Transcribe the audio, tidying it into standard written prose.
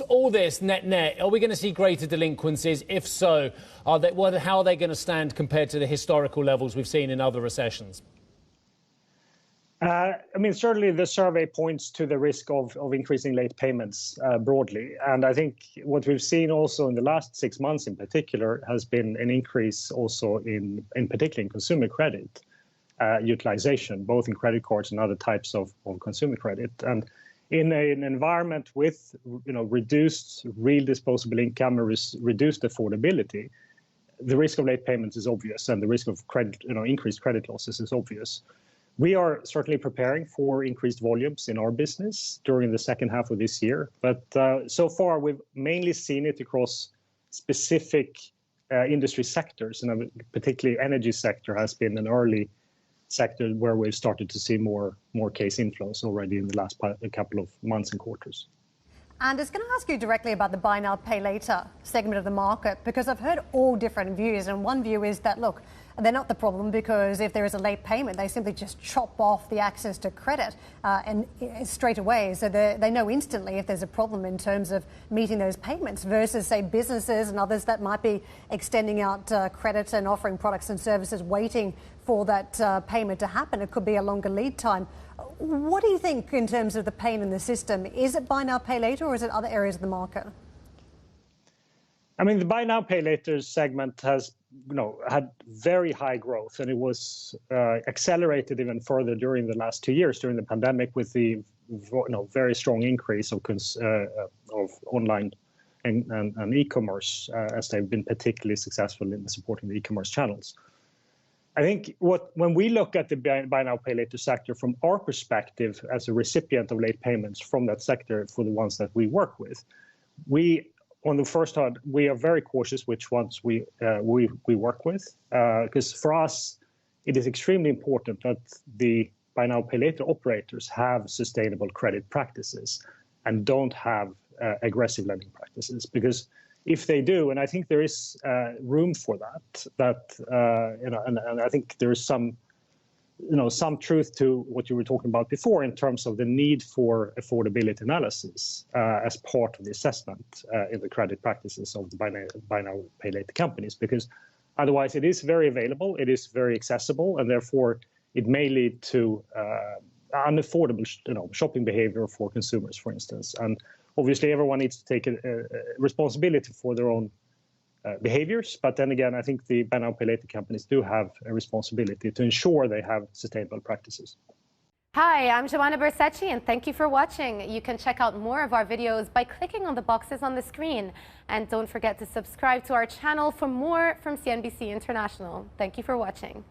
All this net, are we going to see greater delinquencies? If so, how are they going to stand compared to the historical levels we've seen in other recessions? Certainly the survey points to the risk of increasing late payments broadly. And I think what we've seen also in the last 6 months in particular has been an increase also in particular in consumer credit utilization, both in credit cards and other types of consumer credit. And in an environment with reduced real disposable income and reduced affordability, the risk of late payments is obvious, and the risk of increased credit losses is obvious. We are certainly preparing for increased volumes in our business during the second half of this year, but so far we've mainly seen it across specific industry sectors, and particularly energy sector has been an early sector where we've started to see more case inflows already in the last couple of months and quarters. And I was going to ask you directly about the buy now, pay later segment of the market, because I've heard all different views. And one view is that, look, they're not the problem because if there is a late payment, they simply just chop off the access to credit and straight away. So they know instantly if there's a problem in terms of meeting those payments versus, say, businesses and others that might be extending out credit and offering products and services waiting for that payment to happen. It could be a longer lead time. What do you think in terms of the pain in the system? Is it buy now, pay later, or is it other areas of the market? The buy now, pay later segment has had very high growth, and it was accelerated even further during the last 2 years during the pandemic with the very strong increase of online and e-commerce as they've been particularly successful in supporting the e-commerce channels. I think when we look at the buy now, pay later sector from our perspective as a recipient of late payments from that sector for the ones that we work with, on the first hand, we are very cautious which ones we work with, because for us, it is extremely important that the buy now, pay later operators have sustainable credit practices and don't have aggressive lending practices. Because if they do, and I think there is room for that, and I think there is some truth to what you were talking about before in terms of the need for affordability analysis as part of the assessment in the credit practices of the buy now, pay later companies, because otherwise it is very available, it is very accessible, and therefore it may lead to unaffordable shopping behavior for consumers, for instance. And obviously everyone needs to take a responsibility for their own behaviors, but then again, I think the buy now, pay later companies do have a responsibility to ensure they have sustainable practices. Hi, I'm Joanna Bersecci, and thank you for watching. You can check out more of our videos by clicking on the boxes on the screen. And don't forget to subscribe to our channel for more from CNBC International. Thank you for watching.